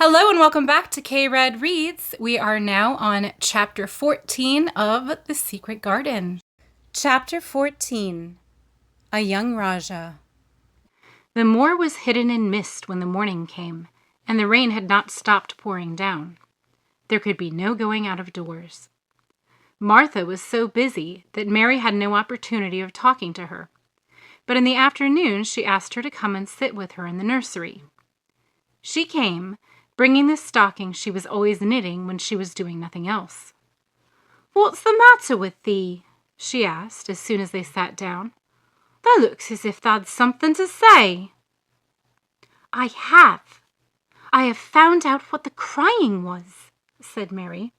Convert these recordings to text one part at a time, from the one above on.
Hello and welcome back to K-Red Reads. We are now on Chapter 14 of The Secret Garden. Chapter 14, A Young Raja. The moor was hidden in mist when the morning came, and the rain had not stopped pouring down. There could be no going out of doors. Martha was so busy that Mary had no opportunity of talking to her, but in the afternoon she asked her to come and sit with her in the nursery. She came, bringing the stocking she was always knitting when she was doing nothing else. "What's the matter with thee?" she asked as soon as they sat down. "Thou looks as if thou'd something to say." I have found out what the crying was," said Mary.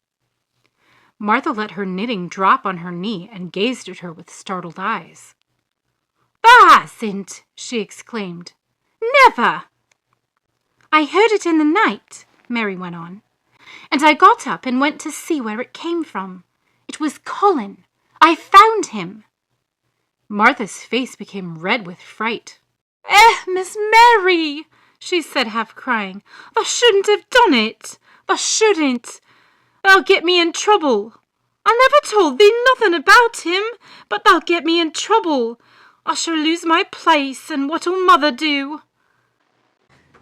Martha let her knitting drop on her knee and gazed at her with startled eyes. "Thou hasn't!" she exclaimed. "Never!" "I heard it in the night," Mary went on, "and I got up and went to see where it came from. It was Colin. I found him." Martha's face became red with fright. Miss Mary," she said, half crying, "thou shouldn't have done it. Thou shouldn't. Thou'll get me in trouble. I never told thee nothing about him, but thou'll get me in trouble. I shall lose my place, and what'll mother do?"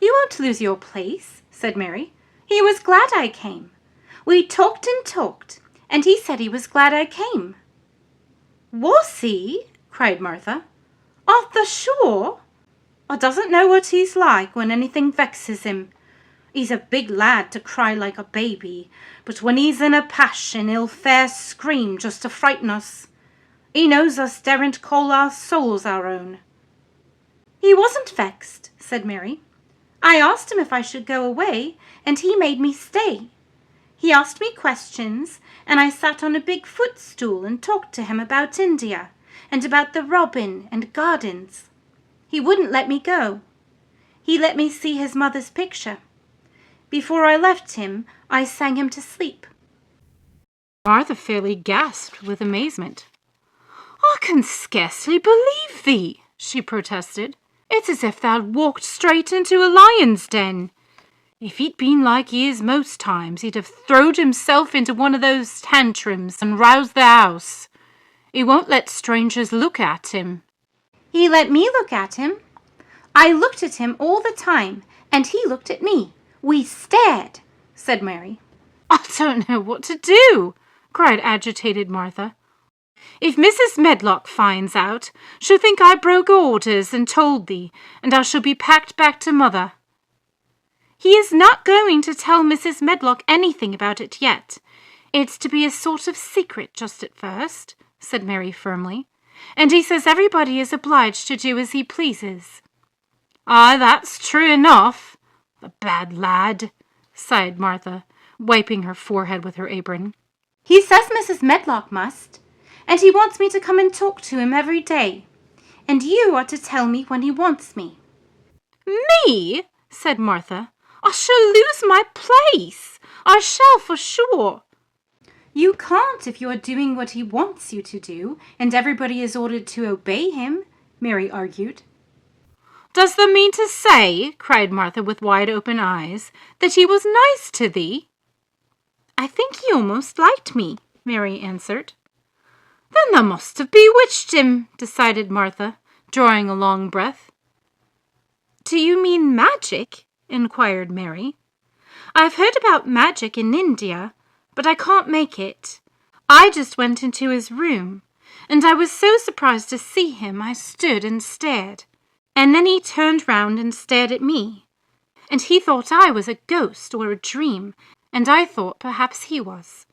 "You won't lose your place," said Mary. "He was glad I came. We talked and talked, and he said he was glad I came." "Was he?" cried Martha. "Art thou sure? I doesn't know what he's like when anything vexes him. He's a big lad to cry like a baby, but when he's in a passion he'll fair scream just to frighten us. He knows us daren't call our souls our own." "He wasn't vexed," said Mary. "I asked him if I should go away, and he made me stay. He asked me questions, and I sat on a big footstool and talked to him about India, and about the robin and gardens. He wouldn't let me go. He let me see his mother's picture. Before I left him, I sang him to sleep." Martha fairly gasped with amazement. "I can scarcely believe thee," she protested. "It's as if thou'd walked straight into a lion's den. If he'd been like he is most times, he'd have throwed himself into one of those tantrums and roused the house. He won't let strangers look at him." "He let me look at him. I looked at him all the time, and he looked at me. We stared," said Mary. "I don't know what to do," cried agitated Martha. "If Mrs. Medlock finds out, she'll think I broke orders and told thee, and I shall be packed back to mother." "He is not going to tell Mrs. Medlock anything about it yet. It's to be a sort of secret just at first," said Mary firmly, "and he says everybody is obliged to do as he pleases." "Aye, that's true enough. The bad lad," sighed Martha, wiping her forehead with her apron. "He says Mrs. Medlock must, and he wants me to come and talk to him every day, and you are to tell me when he wants me." "Me?" said Martha. "I shall lose my place. I shall for sure." "You can't if you are doing what he wants you to do, and everybody is ordered to obey him," Mary argued. "Does thou mean to say," cried Martha with wide-open eyes, "that he was nice to thee?" "I think he almost liked me," Mary answered. "Then thou must have bewitched him," decided Martha, drawing a long breath. "Do you mean magic?" inquired Mary. "I've heard about magic in India, but I can't make it. I just went into his room, and I was so surprised to see him I stood and stared. And then he turned round and stared at me, and he thought I was a ghost or a dream, and I thought perhaps he was.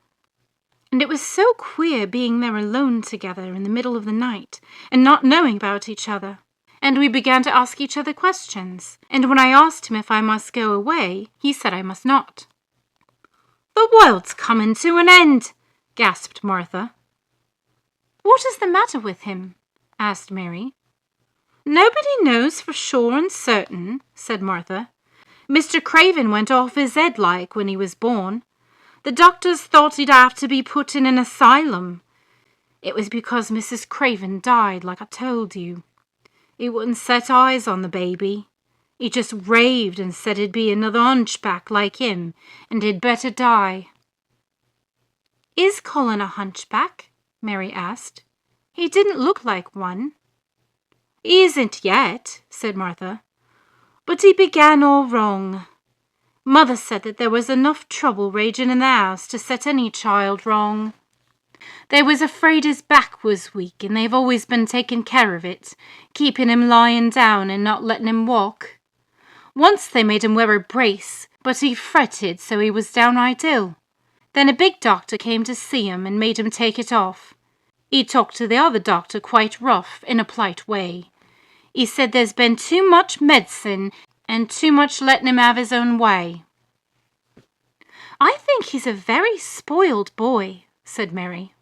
And it was so queer being there alone together in the middle of the night, and not knowing about each other. And we began to ask each other questions, and when I asked him if I must go away, he said I must not." "The world's coming to an end," gasped Martha. "What is the matter with him?" asked Mary. "Nobody knows for sure and certain," said Martha. "Mr. Craven went off his head like when he was born. The doctors thought he'd have to be put in an asylum. It was because Mrs. Craven died, like I told you. He wouldn't set eyes on the baby. He just raved and said he'd be another hunchback like him, and he'd better die." "Is Colin a hunchback?" Mary asked. "He didn't look like one." "He isn't yet," said Martha, "but he began all wrong. Mother said that there was enough trouble raging in the house to set any child wrong. They was afraid his back was weak, and they've always been taking care of it, keeping him lying down and not letting him walk. Once they made him wear a brace, but he fretted so he was downright ill. Then a big doctor came to see him and made him take it off. He talked to the other doctor quite rough, in a polite way. He said there's been too much medicine and too much letting him have his own way." "I think he's a very spoiled boy," said Mary.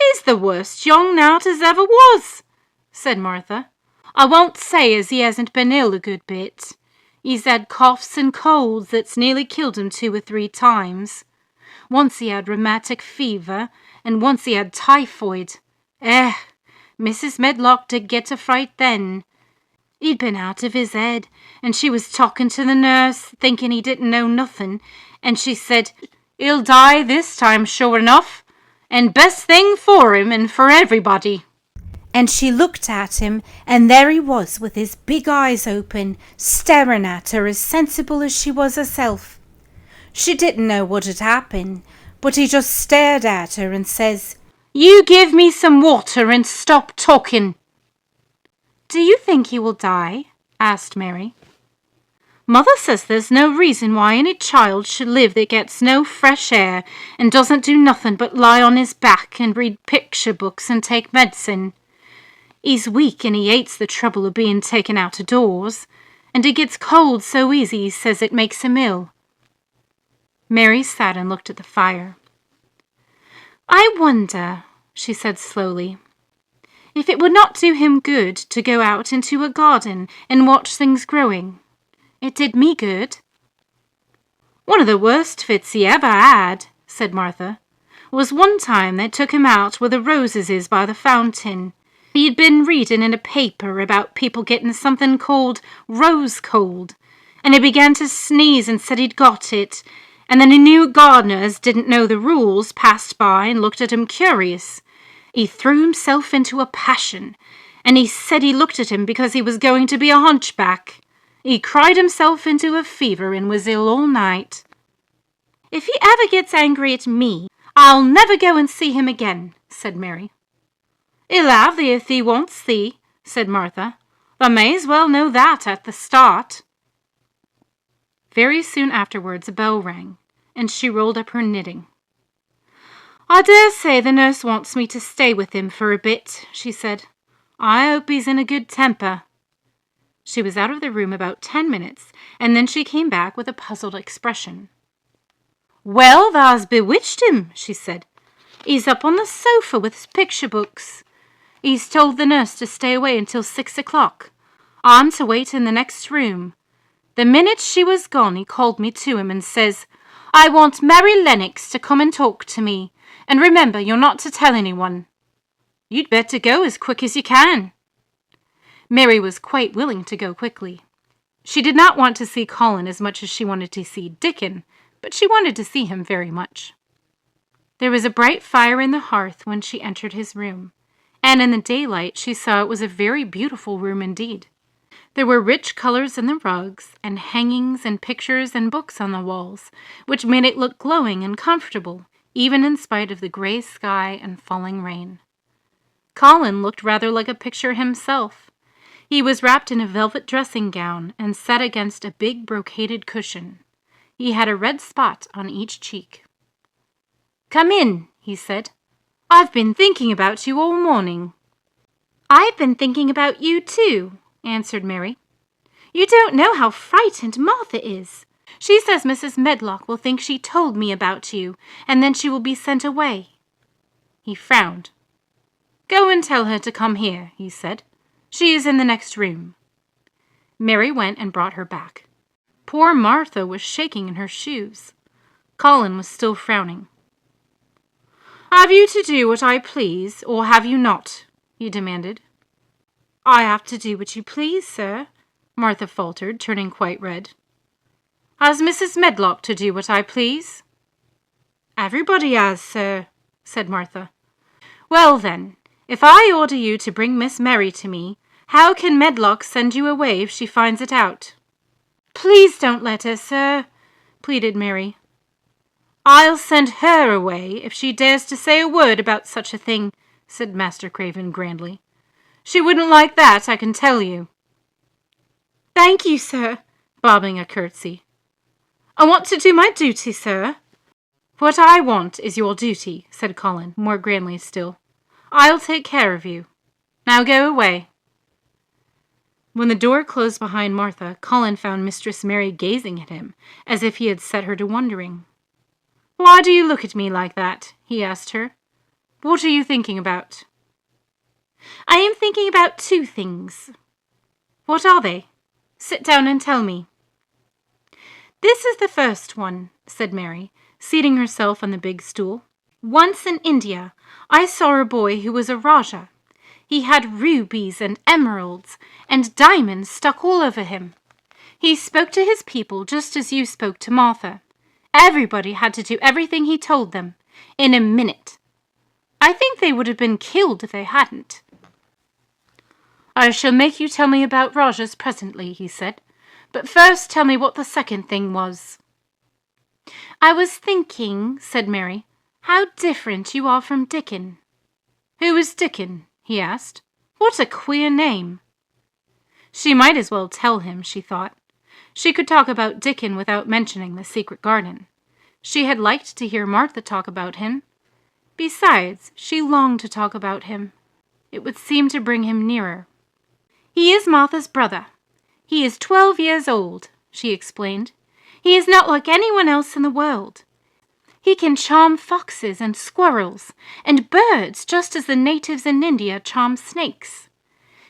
"He's the worst young nowt as ever was," said Martha. "I won't say as he hasn't been ill a good bit. He's had coughs and colds that's nearly killed him 2 or 3 times. Once he had rheumatic fever, and once he had typhoid. Mrs. Medlock did get a fright then. He'd been out of his head, and she was talking to the nurse, thinking he didn't know nothing, and she said, 'He'll die this time, sure enough, and best thing for him and for everybody.' And she looked at him, and there he was with his big eyes open, staring at her as sensible as she was herself. She didn't know what had happened, but he just stared at her and says, 'You give me some water and stop talking.'" "Do you think he will die?" asked Mary. "Mother says there's no reason why any child should live that gets no fresh air and doesn't do nothing but lie on his back and read picture books and take medicine. He's weak and he hates the trouble of being taken out of doors, and he gets cold so easy he says it makes him ill." Mary sat and looked at the fire. "I wonder," she said slowly, "if it would not do him good to go out into a garden and watch things growing. It did me good." "One of the worst fits he ever had," said Martha, "was one time they took him out where the roses is by the fountain. He'd been reading in a paper about people getting something called rose cold, and he began to sneeze and said he'd got it, and then a new gardener as didn't know the rules passed by and looked at him curious. He threw himself into a passion, and he said he looked at him because he was going to be a hunchback. He cried himself into a fever and was ill all night. If he ever gets angry at me, I'll never go and see him again," said Mary. "He'll have thee if he wants thee," said Martha. "Thou may as well know that at the start." Very soon afterwards a bell rang, and she rolled up her knitting. "I dare say the nurse wants me to stay with him for a bit," she said. "I hope he's in a good temper." She was out of the room about 10 minutes, and then she came back with a puzzled expression. "Well, thou's bewitched him," she said. "He's up on the sofa with his picture books. He's told the nurse to stay away until 6 o'clock. I'm to wait in the next room. The minute she was gone, he called me to him and says, 'I want Mary Lennox to come and talk to me, and remember you're not to tell anyone. You'd better go as quick as you can.'" Mary was quite willing to go quickly. She did not want to see Colin as much as she wanted to see Dickon, but she wanted to see him very much. There was a bright fire in the hearth when she entered his room, and in the daylight she saw it was a very beautiful room indeed. There were rich colors in the rugs, and hangings and pictures and books on the walls, which made it look glowing and comfortable, even in spite of the gray sky and falling rain. Colin looked rather like a picture himself. He was wrapped in a velvet dressing gown and sat against a big brocaded cushion. He had a red spot on each cheek. "Come in," he said. "I've been thinking about you all morning." "I've been thinking about you too," answered Mary. "You don't know how frightened Martha is. She says Mrs. Medlock will think she told me about you, and then she will be sent away." He frowned. "Go and tell her to come here," he said. "She is in the next room." Mary went and brought her back. Poor Martha was shaking in her shoes. Colin was still frowning. "Have you to do what I please, or have you not?" he demanded. "I have to do what you please, sir," Martha faltered, turning quite red. Has Mrs. Medlock to do what I please? Everybody has, sir, said Martha. Well, then, if I order you to bring Miss Mary to me, how can Medlock send you away if she finds it out? Please don't let her, sir, pleaded Mary. I'll send her away if she dares to say a word about such a thing, said Master Craven grandly. She wouldn't like that, I can tell you. Thank you, sir, bobbing a curtsy. I want to do my duty, sir. What I want is your duty, said Colin, more grandly still. I'll take care of you. Now go away. When the door closed behind Martha, Colin found Mistress Mary gazing at him, as if he had set her to wondering. Why do you look at me like that? He asked her. What are you thinking about? I am thinking about two things. What are they? Sit down and tell me. This is the first one, said Mary, seating herself on the big stool. Once in India, I saw a boy who was a Rajah. He had rubies and emeralds and diamonds stuck all over him. He spoke to his people just as you spoke to Martha. Everybody had to do everything he told them, in a minute. I think they would have been killed if they hadn't. I shall make you tell me about Rajahs presently, he said. But first tell me what the second thing was. I was thinking, said Mary, how different you are from Dickon. Who is Dickon? He asked. What a queer name. She might as well tell him, she thought. She could talk about Dickon without mentioning the secret garden. She had liked to hear Martha talk about him. Besides, she longed to talk about him. It would seem to bring him nearer. He is Martha's brother. He is 12 years old, she explained. He is not like anyone else in the world. He can charm foxes and squirrels and birds just as the natives in India charm snakes.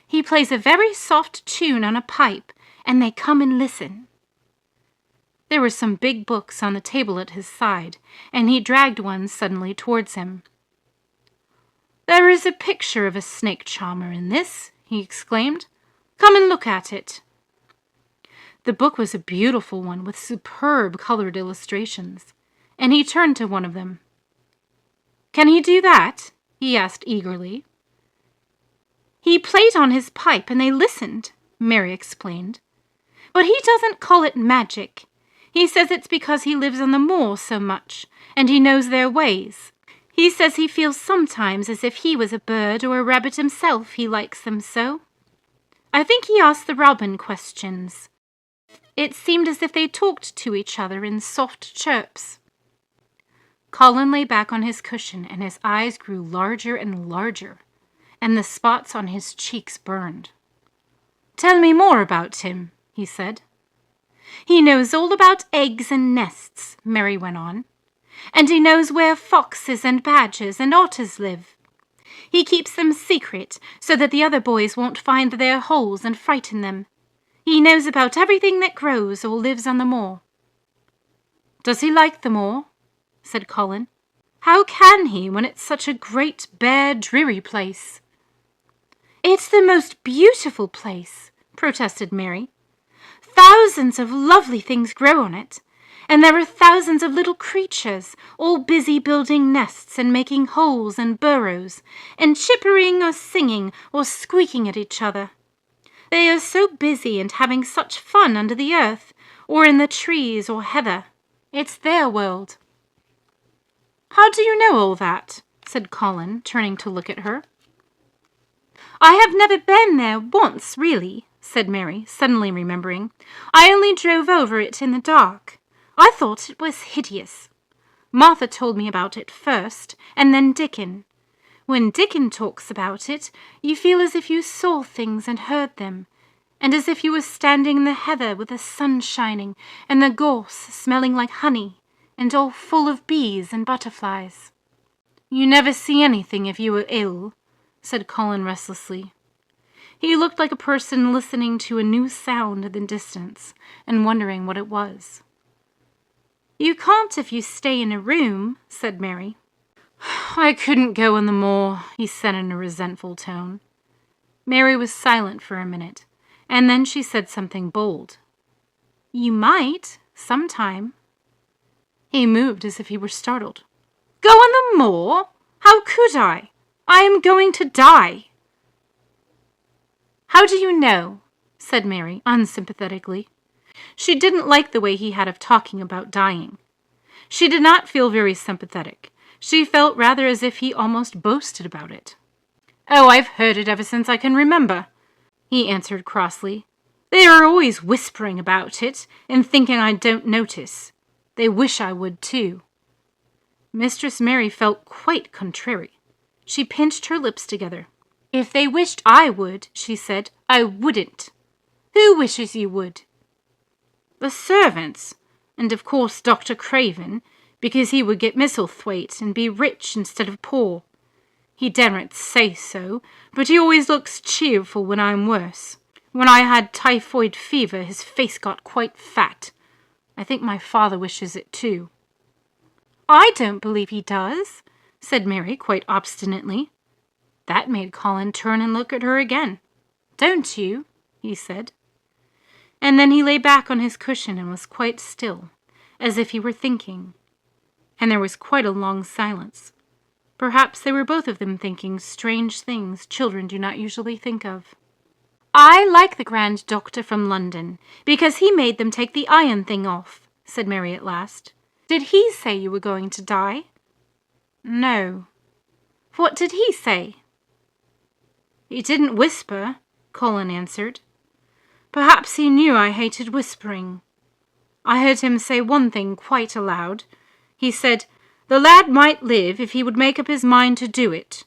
He plays a very soft tune on a pipe, and they come and listen. There were some big books on the table at his side, and he dragged one suddenly towards him. There is a picture of a snake charmer in this, he exclaimed. Come and look at it. The book was a beautiful one with superb colored illustrations, and he turned to one of them. Can he do that? He asked eagerly. He played on his pipe and they listened, Mary explained. But he doesn't call it magic. He says it's because he lives on the moor so much, and he knows their ways. He says he feels sometimes as if he was a bird or a rabbit himself, he likes them so. I think he asked the robin questions. It seemed as if they talked to each other in soft chirps. Colin lay back on his cushion, and his eyes grew larger and larger, and the spots on his cheeks burned. Tell me more about him, he said. He knows all about eggs and nests, Mary went on, and he knows where foxes and badgers and otters live. He keeps them secret so that the other boys won't find their holes and frighten them. He knows about everything that grows or lives on the moor. Does he like the moor? Said Colin. How can he when it's such a great, bare, dreary place? It's the most beautiful place, protested Mary. Thousands of lovely things grow on it, and there are thousands of little creatures, all busy building nests and making holes and burrows, and chippering or singing or squeaking at each other. They are so busy and having such fun under the earth, or in the trees or heather. It's their world. How do you know all that? Said Colin, turning to look at her. I have never been there once, really, said Mary, suddenly remembering. I only drove over it in the dark. I thought it was hideous. Martha told me about it first, and then Dickon. When Dickon talks about it, you feel as if you saw things and heard them, and as if you were standing in the heather with the sun shining, and the gorse smelling like honey, and all full of bees and butterflies. You never see anything if you are ill, said Colin restlessly. He looked like a person listening to a new sound in the distance and wondering what it was. You can't if you stay in a room, said Mary. I couldn't go on the moor, he said in a resentful tone. Mary was silent for a minute, And then she said something bold. "You might, sometime." He moved as if he were startled. "Go on the moor? How could I? I am going to die." "How do you know?" said Mary, unsympathetically. She didn't like the way he had of talking about dying. She did not feel very sympathetic. She felt rather as if he almost boasted about it. "Oh, I've heard it ever since I can remember," he answered crossly. "They are always whispering about it and thinking I don't notice. They wish I would, too." Mistress Mary felt quite contrary. She pinched her lips together. "If they wished I would," she said, "I wouldn't." "Who wishes you would?" "The servants, and of course Dr. Craven, because he would get Misselthwaite and be rich instead of poor. He daren't say so, but he always looks cheerful when I'm worse. When I had typhoid fever, his face got quite fat. I think my father wishes it too." "I don't believe he does," said Mary quite obstinately. That made Colin turn and look at her again. "Don't you?" he said. And then he lay back on his cushion and was quite still, as if he were thinking. And there was quite a long silence. Perhaps they were both of them thinking strange things children do not usually think of. "I like the grand doctor from London, because he made them take the iron thing off," said Mary at last. "Did he say you were going to die?" "No." "What did he say?" "He didn't whisper," Colin answered. "Perhaps he knew I hated whispering. I heard him say one thing quite aloud. He said, 'The lad might live if he would make up his mind to do it.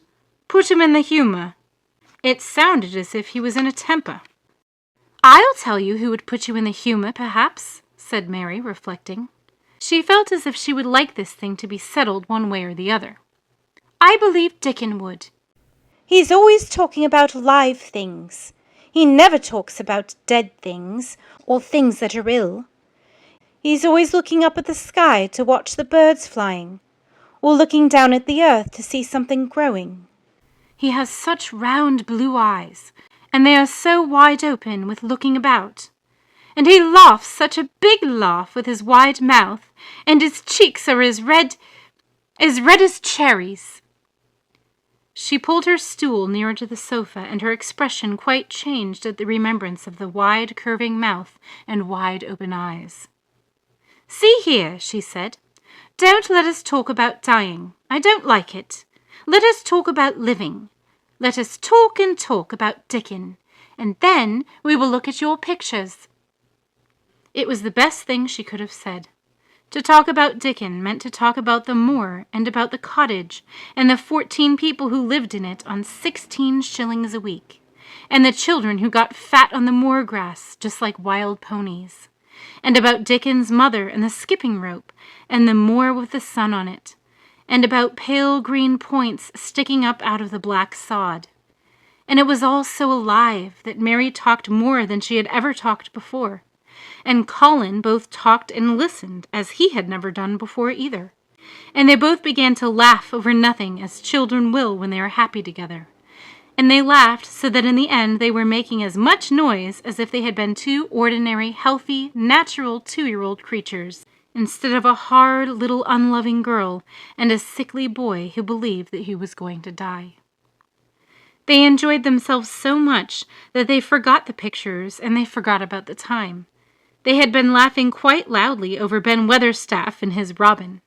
Put him in the humour.' It sounded as if he was in a temper." "I'll tell you who would put you in the humour, perhaps," said Mary, reflecting. She felt as if she would like this thing to be settled one way or the other. "I believe Dickon would. He's always talking about live things. He never talks about dead things, or things that are ill. He's always looking up at the sky to watch the birds flying, or looking down at the earth to see something growing. He has such round blue eyes, and they are so wide open with looking about. And he laughs such a big laugh with his wide mouth, and his cheeks are as red as cherries." She pulled her stool nearer to the sofa, and her expression quite changed at the remembrance of the wide curving mouth and wide open eyes. "See here," she said, "don't let us talk about dying. I don't like it. Let us talk about living. Let us talk and talk about Dickon, and then we will look at your pictures." It was the best thing she could have said. To talk about Dickon meant to talk about the moor and about the cottage and the 14 people who lived in it on 16 shillings a week, and the children who got fat on the moor grass just like wild ponies, and about Dickon's mother and the skipping rope and the moor with the sun on it, and about pale green points sticking up out of the black sod. And it was all so alive that Mary talked more than she had ever talked before, and Colin both talked and listened as he had never done before either. And they both began to laugh over nothing, as children will when they are happy together. And they laughed so that in the end they were making as much noise as if they had been two ordinary, healthy, natural 2-year-old creatures, instead of a hard little unloving girl and a sickly boy who believed that he was going to die. They enjoyed themselves so much that they forgot the pictures and they forgot about the time. They had been laughing quite loudly over Ben Weatherstaff and his robin,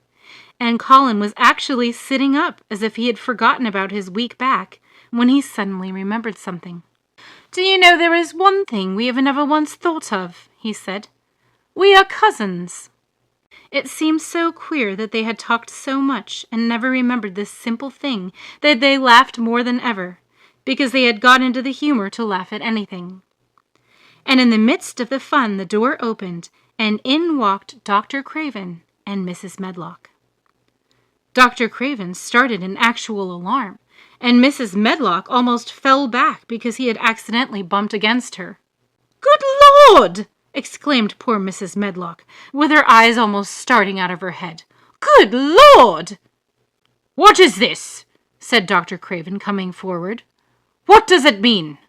and Colin was actually sitting up as if he had forgotten about his weak back when he suddenly remembered something. "Do you know there is one thing we have never once thought of," he said. "We are cousins." It seemed so queer that they had talked so much and never remembered this simple thing that they laughed more than ever, because they had got into the humor to laugh at anything. And in the midst of the fun the door opened, and in walked Dr. Craven and Mrs. Medlock. Dr. Craven started in actual alarm, and Mrs. Medlock almost fell back because he had accidentally bumped against her. "Good Lord!" exclaimed poor Mrs. Medlock, with her eyes almost starting out of her head. "Good Lord!" "What is this?" said Dr. Craven, coming forward. "What does it mean?"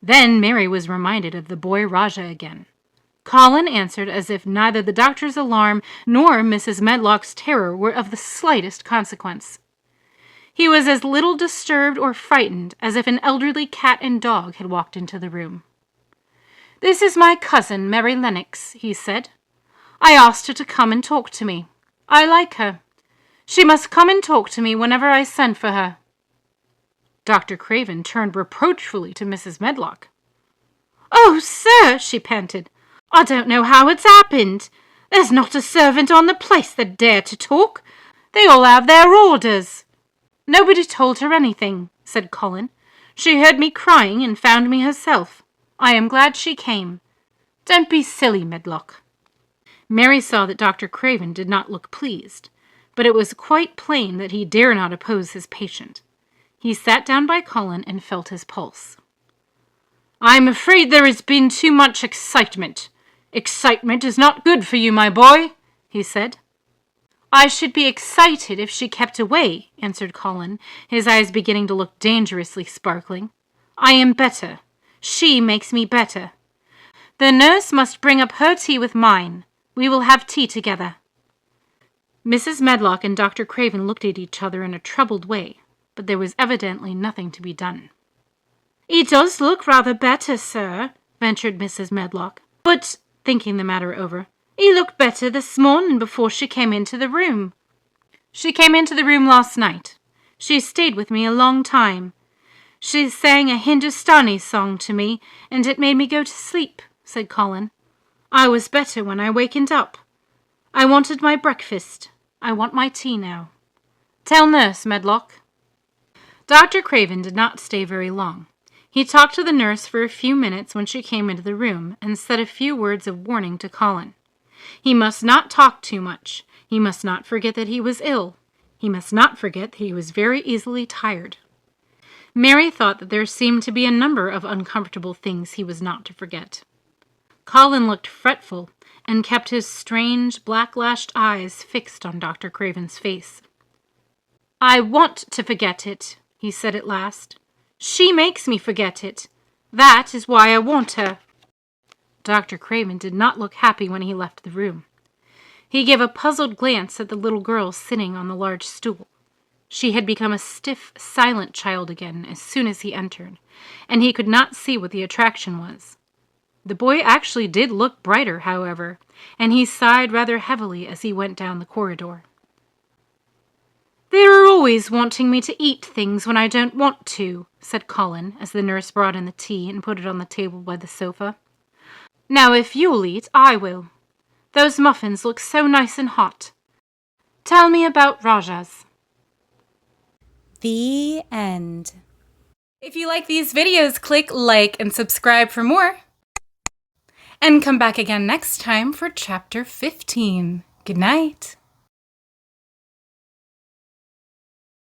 Then Mary was reminded of the boy Raja again. Colin answered as if neither the doctor's alarm nor Mrs. Medlock's terror were of the slightest consequence. He was as little disturbed or frightened as if an elderly cat and dog had walked into the room. "This is my cousin, Mary Lennox," he said. "I asked her to come and talk to me. I like her. She must come and talk to me whenever I send for her." Dr. Craven turned reproachfully to Mrs. Medlock. "Oh, sir," she panted, "I don't know how it's happened. There's not a servant on the place that dare to talk. They all have their orders." "Nobody told her anything," said Colin. "She heard me crying and found me herself. I am glad she came. Don't be silly, Medlock." Mary saw that Dr. Craven did not look pleased, but it was quite plain that he dare not oppose his patient. He sat down by Colin and felt his pulse. "I'm afraid there has been too much excitement. Excitement is not good for you, my boy," he said. "I should be excited if she kept away," answered Colin, his eyes beginning to look dangerously sparkling. "I am better. She makes me better. The nurse must bring up her tea with mine. We will have tea together." Mrs. Medlock and Dr. Craven looked at each other in a troubled way, but there was evidently nothing to be done. "He does look rather better, sir," ventured Mrs. Medlock. "But," thinking the matter over, "he looked better this morning before she came into the room." "She came into the room last night. She stayed with me a long time. She sang a Hindustani song to me, and it made me go to sleep," said Colin. "I was better when I wakened up. I wanted my breakfast. I want my tea now. Tell nurse, Medlock." Dr. Craven did not stay very long. He talked to the nurse for a few minutes when she came into the room and said a few words of warning to Colin. He must not talk too much. He must not forget that he was ill. He must not forget that he was very easily tired. Mary thought that there seemed to be a number of uncomfortable things he was not to forget. Colin looked fretful and kept his strange, black-lashed eyes fixed on Dr. Craven's face. "I want to forget it," he said at last. "She makes me forget it. That is why I want her." Dr. Craven did not look happy when he left the room. He gave a puzzled glance at the little girl sitting on the large stool. She had become a stiff, silent child again as soon as he entered, and he could not see what the attraction was. The boy actually did look brighter, however, and he sighed rather heavily as he went down the corridor. "They are always wanting me to eat things when I don't want to," said Colin, as the nurse brought in the tea and put it on the table by the sofa. "Now, if you'll eat, I will. Those muffins look so nice and hot. Tell me about Rajas." The end. If you like these videos, click like and subscribe for more. And come back again next time for Chapter 15. Good night.